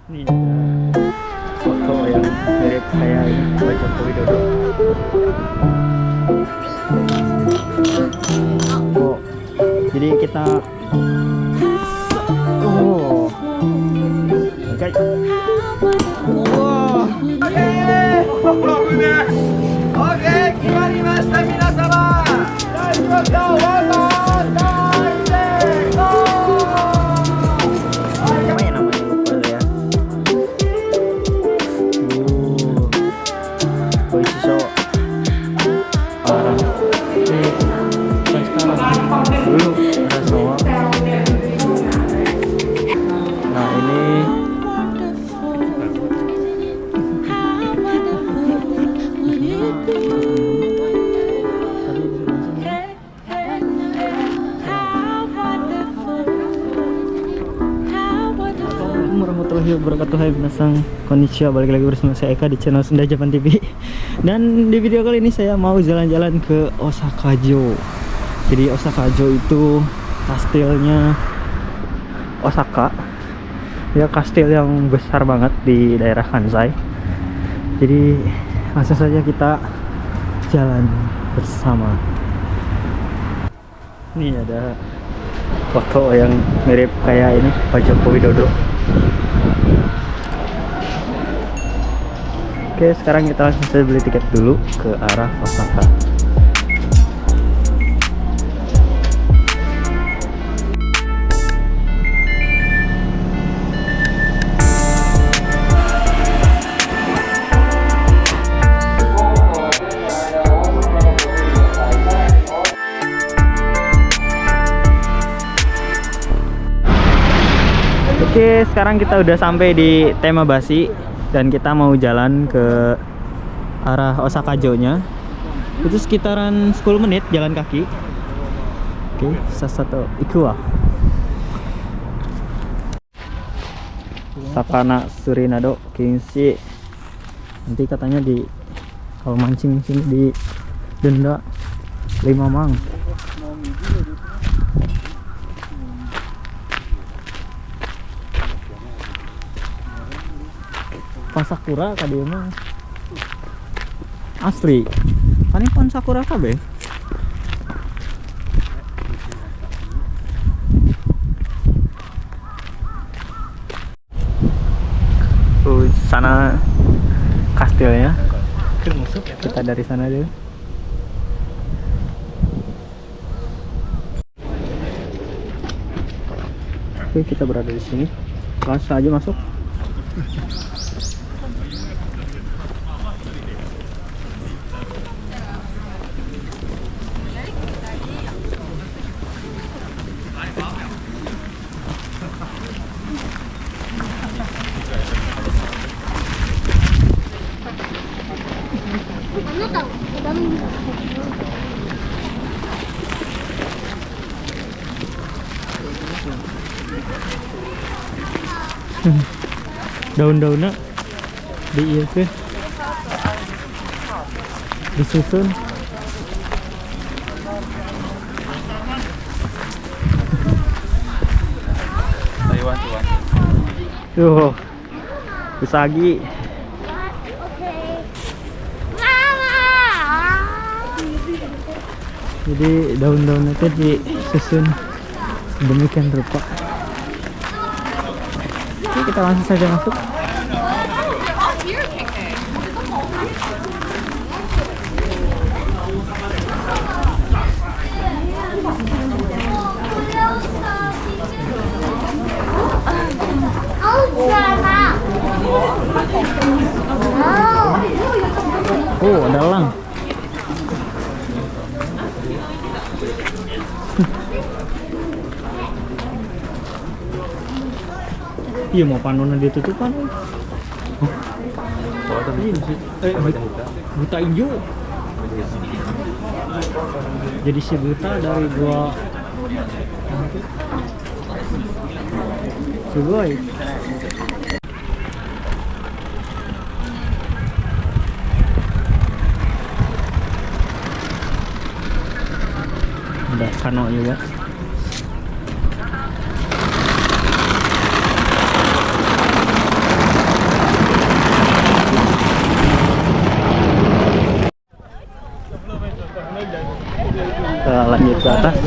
Ini ada foto yang mirip kayak ini Pak Joko Widodo. Oh, jadi kita oke. Wah. Oke, kimarimashita minasama. Apa ya namanya lupa ya. Puisi show. Parah. Ini bukan sekarang. Dulu ada semua. Nah ini Assalamualaikum warahmatullahi wabarakatuh. Hai minasang, konnichiwa. Balik lagi bersama saya Eka di channel Sunda Japan TV. Dan di video kali ini saya mau jalan-jalan ke Osaka-jo. Jadi Osaka-jo itu kastilnya Osaka. Ya, kastil yang besar banget di daerah Kansai. Jadi langsung saja kita jalan bersama. Ini ada foto yang mirip kayak ini Pak Joko Widodo. Oke, sekarang kita langsung saja beli tiket dulu ke arah Osaka. Oke, sekarang kita udah sampai di Temabasi dan kita mau jalan ke arah Osaka-jo-nya. Itu sekitaran 10 menit jalan kaki. Oke, sasato ikuwa. Sakana Surinado Kinshi. Nanti katanya di kalau mancing sini di denda 5 mang. Pohon sakura kali emang asli kan ini pohon sakura kabeh. Sana kastilnya, kita dari sana dulu. Oke, kita berada di sini, langsung aja masuk. Daun-daunnya di iya ke disusun. Taiwan tuan. Tuh usagi. Jadi daun-daunnya itu disusun sedemikian rupa. Oke, kita langsung saja masuk. Oh, ada elang. Iya, mau panona ditutupan. Buta hijau. Jadi si buta dari gua sugoi. Ada kano juga. ke atas.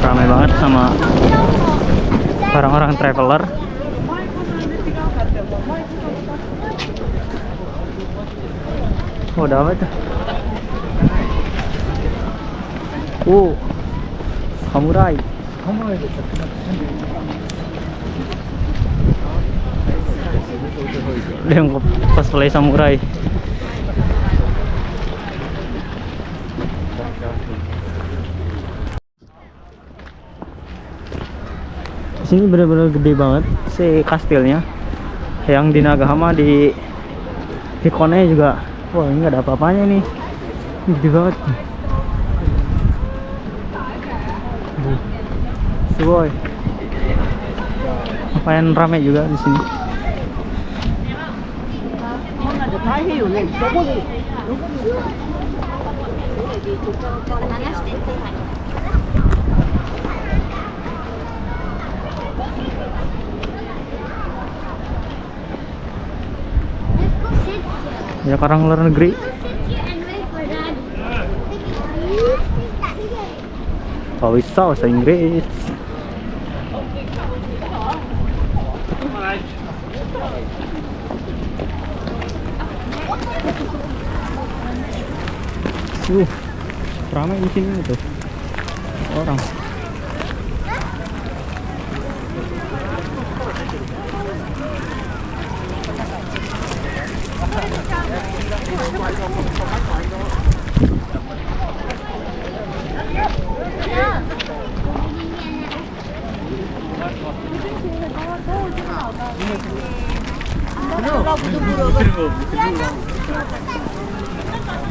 Ramai banget sama orang-orang traveler. Oh, udah apa tuh? Samurai. Ada yang cosplay samurai. Sini bener-bener gede banget si kastilnya. Yang di Nagahama, di Hikone juga. Wah, ini nggak ada apa-apanya nih. Ini gede banget. Boy, lumayan ramai juga di sini. Ya, orang luar negeri. Oh, bisa bahasa Inggris. Ramai di sini tuh orang.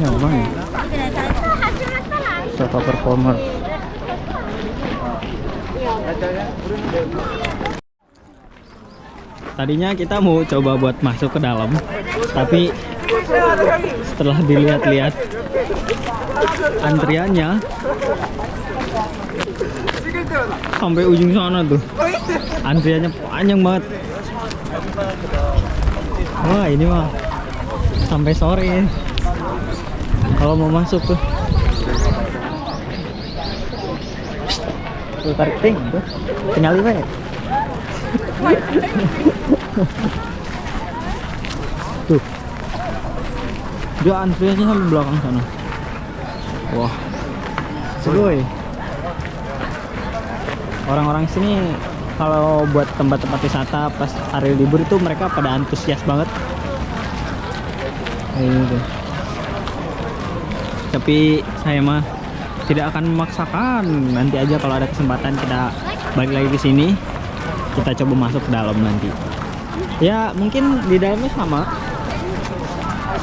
Ya, bang. Sofa performer. Tadinya kita mau coba buat masuk ke dalam, tapi setelah dilihat-lihat antriannya sampai ujung sana tuh, antriannya panjang banget. Wah, ini mah sampai sore kalau mau masuk tuh. Tuh, tarik ting tuh, tinggal lima ya. Tuh, dia antriannya sampai belakang sana. Wah, seru. Orang-orang sini kalau buat tempat-tempat wisata pas hari libur itu mereka pada antusias banget. Gitu. Tapi saya mah tidak akan memaksakan. Nanti aja kalau ada kesempatan kita balik lagi ke sini, kita coba masuk ke dalam nanti. Ya, mungkin di dalamnya sama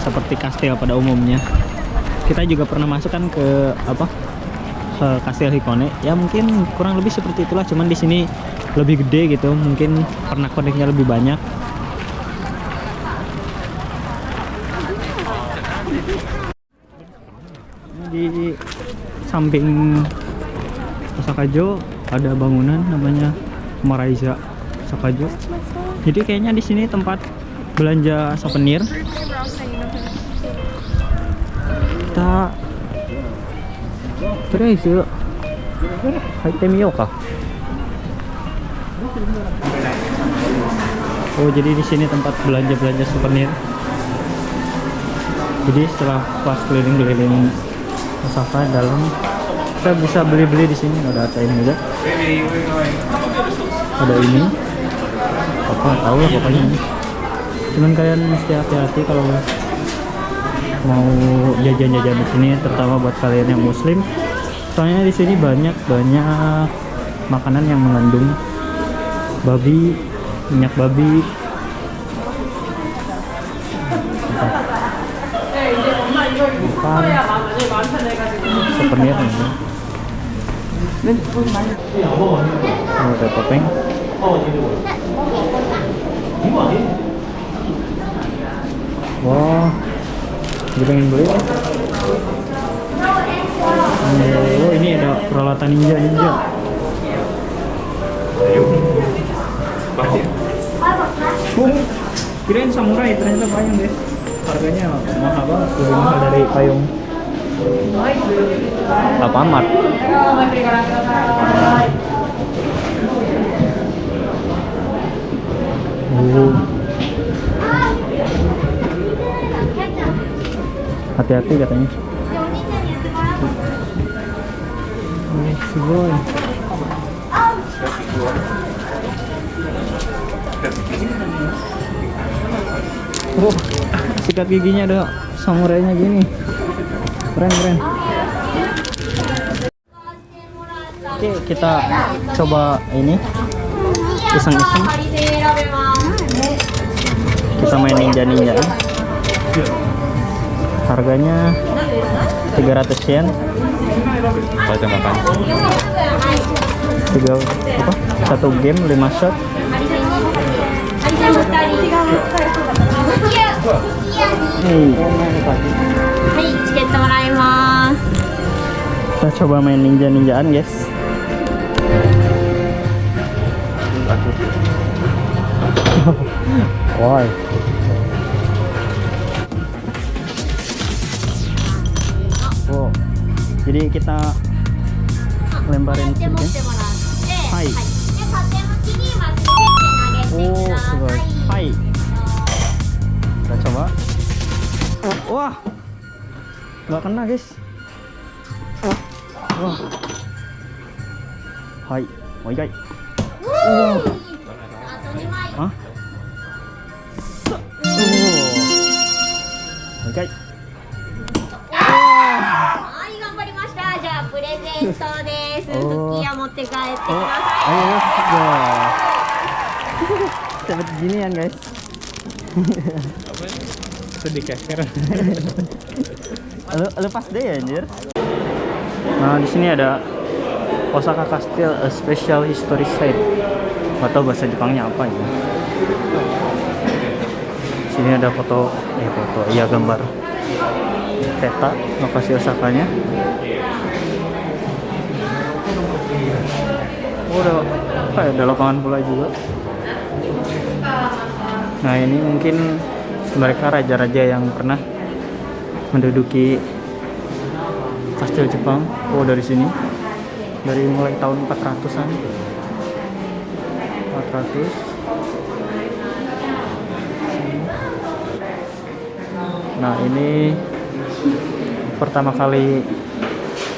seperti kastil pada umumnya. Kita juga pernah masuk kan ke kastil Hikone. Ya, mungkin kurang lebih seperti itulah, cuman di sini lebih gede gitu. Mungkin pernak-perniknya lebih banyak. Di samping Osakajo ada bangunan namanya Maraiza Osakajo. Jadi kayaknya di sini tempat belanja souvenir. Kita terus Haitemiyo kah? Oh, jadi di sini tempat belanja souvenir. Jadi setelah pas keliling-keliling Osaka dalam, kita bisa beli-beli di sini. Ada ini juga. Ada ini. Apa tahu lah pokoknya. Cuman kalian mesti hati-hati kalau mau jajan-jajan di sini, terutama buat kalian yang muslim. Soalnya di sini banyak makanan yang mengandung babi, minyak babi. Souvenir ini. Ada topeng. Wah, dia pengen beli. Oh, ini ada peralatan ninja. Kirain samurai, ternyata banyak deh. harganya mahal banget, lebih mahal dari payung Alfamart. Hati-hati katanya. Sugoi. Oh, sikat giginya ada samurainya gini. Keren keren. Oke, kita coba ini iseng-iseng. Kita main ninja-ninja. Harganya 300 yen. Baca makan. Satu game 5 shot. Kita coba main ninja-ninjaan, guys. Why? Oh, jadi kita lemparin sticknya. Hai. Oh, sugoi. Hai. Kita coba. Wah, nggak kena, guys. Wah. Hai. Oh, guys. Hah? Oke. Ayo, cepet ginian, guys. Sedih keker. Lepas deh ya, anjir. Nah, di sini ada Osaka Castle, a special history site. Gak tau bahasa Jepangnya apa ya. Sini ada gambar peta lokasi Osakanya. Oh, ada lapangan bola juga. Nah, ini mungkin mereka raja-raja yang pernah menduduki kastil Jepang. Oh, dari sini. Dari mulai tahun 400-an. 400. Nah, ini pertama kali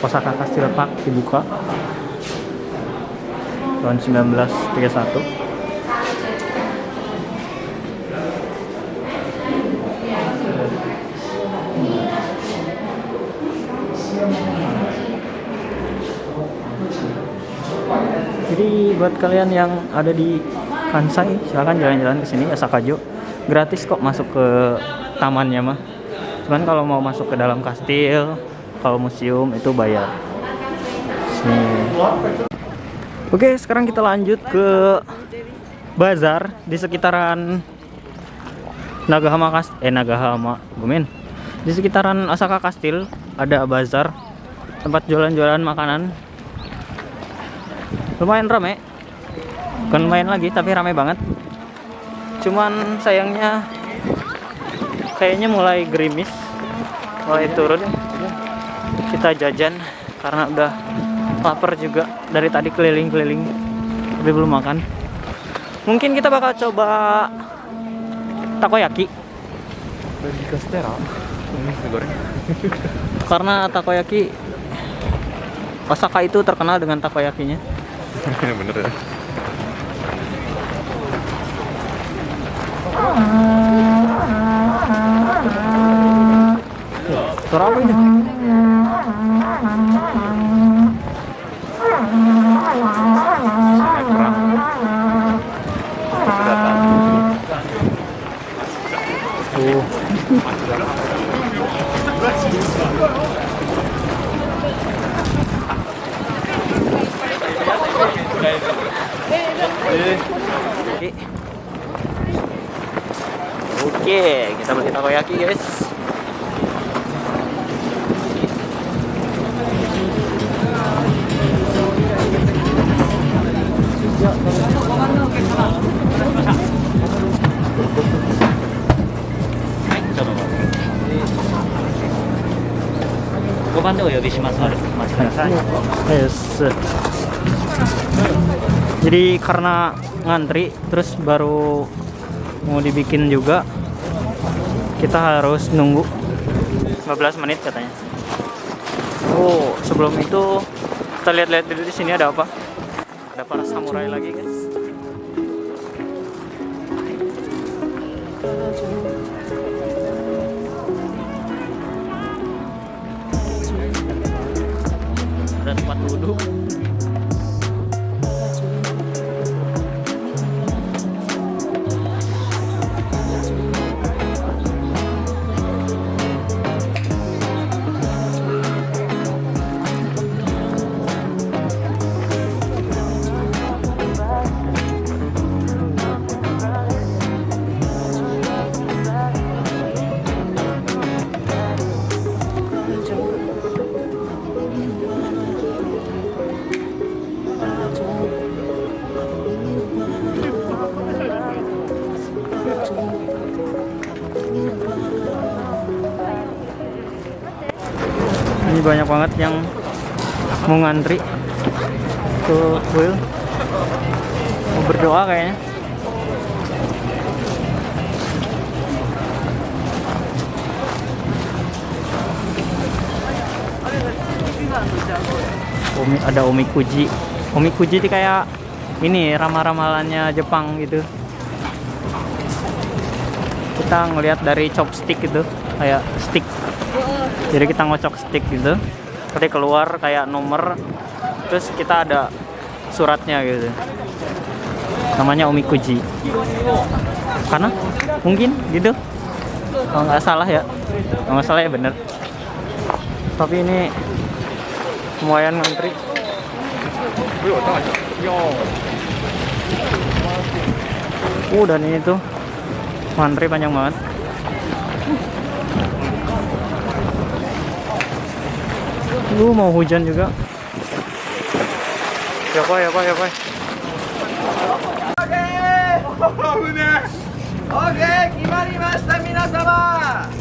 Osaka Castle Park dibuka tahun 1931. Jadi buat kalian yang ada di Kansai, silahkan jalan-jalan ke sini Osakajo. Gratis kok masuk ke tamannya mah. Cuman kalau mau masuk ke dalam kastil, kalau museum itu bayar. Sini. Oke, sekarang kita lanjut ke bazar di sekitaran Nagahama, Gumin. Di sekitaran Osaka Kastil ada bazar, tempat jualan-jualan makanan. Lumayan rame. Bukan main lagi, tapi rame banget. Cuman sayangnya kayaknya mulai gerimis, mulai turun. Kita jajan karena udah lapar juga dari tadi keliling-keliling, tapi belum makan. Mungkin kita bakal coba takoyaki. Bagi kastera. Ini digoreng. Karena takoyaki Osaka itu terkenal dengan takoyakinya. Bener ya. Suara apa ini? Oke, kita beli takoyaki, guys. 番でお呼びしますのでお待ちください。 Yes. Jadi karena ngantri terus baru mau dibikin juga, kita harus nunggu 15 menit katanya. Oh, sebelum itu kita lihat-lihat dulu di sini ada apa. Ada para samurai lagi, guys. Ada tempat duduk. Ini banyak banget yang mau ngantri ke kuil, mau berdoa kayaknya. Ada omikuji. Omikuji itu kayak ini ramal-ramalannya Jepang gitu. Kita ngelihat dari chopstick itu, kayak stick. Jadi kita ngocok stick gitu, nanti keluar kayak nomor, terus kita ada suratnya gitu. Namanya omikuji. Karena mungkin gitu. Kalau nggak salah ya, kalau nggak salah ya bener. Tapi ini lumayan ngantri. Dan ini tuh ngantri panjang banget. Mau hujan juga. Ya pak. Oke, kimarimashita minasama.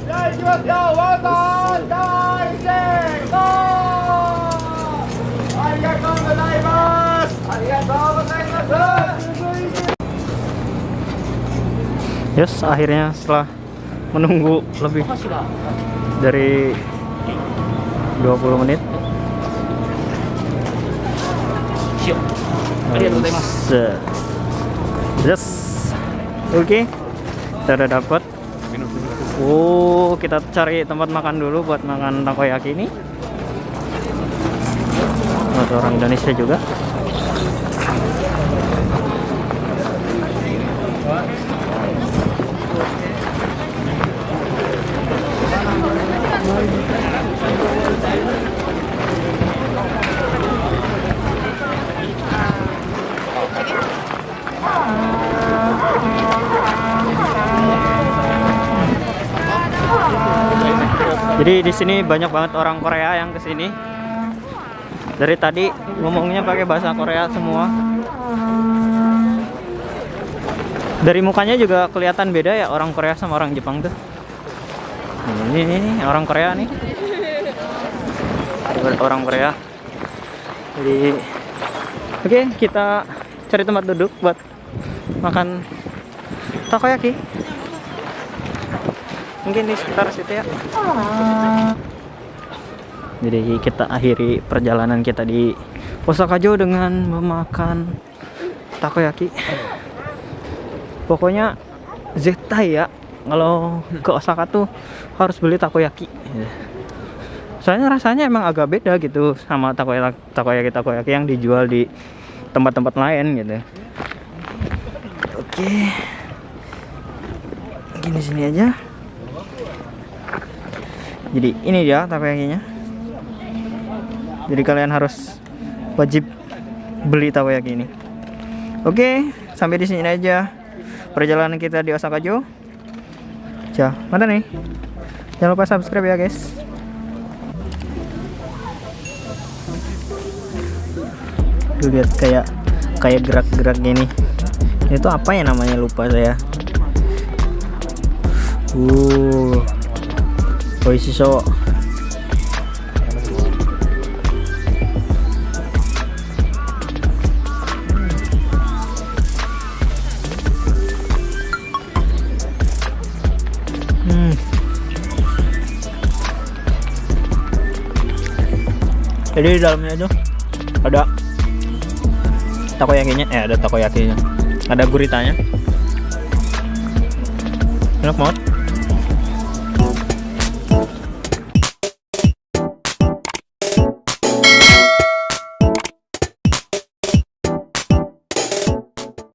Ya, ikimasu yo. Wanton, daijin, go! Arigatou gozaimasu. Arigatou gozaimasu. Yes, akhirnya setelah menunggu lebih dari 20 menit. Yes. Oke. Kita udah dapat. Oh, kita cari tempat makan dulu buat makan takoyaki ini. Ada orang Indonesia juga. Jadi di sini banyak banget orang Korea yang kesini. Dari tadi ngomongnya pakai bahasa Korea semua. Dari mukanya juga kelihatan beda ya orang Korea sama orang Jepang tuh. Ini orang Korea nih. Orang Korea. Jadi oke, kita cari tempat duduk buat makan takoyaki. Mungkin di sekitar situ ya. Jadi kita akhiri perjalanan kita di Osaka-jo dengan memakan takoyaki. Pokoknya zettai ya, kalau ke Osaka tuh harus beli takoyaki. Soalnya rasanya emang agak beda gitu sama takoyaki yang dijual di tempat-tempat lain gitu. Oke. Gini sini aja. Jadi ini dia takoyakinya. Jadi kalian harus wajib beli takoyaki ini. Oke, sampai di sini aja perjalanan kita di Osaka-jo. Mata nih. Jangan lupa subscribe ya guys. Tuh lihat kayak gerak-gerak gini. Itu apa ya namanya, lupa saya. Oishishou. Jadi di dalamnya itu ada takoyakinya, ada takoyakinya, ada guritanya, enak banget.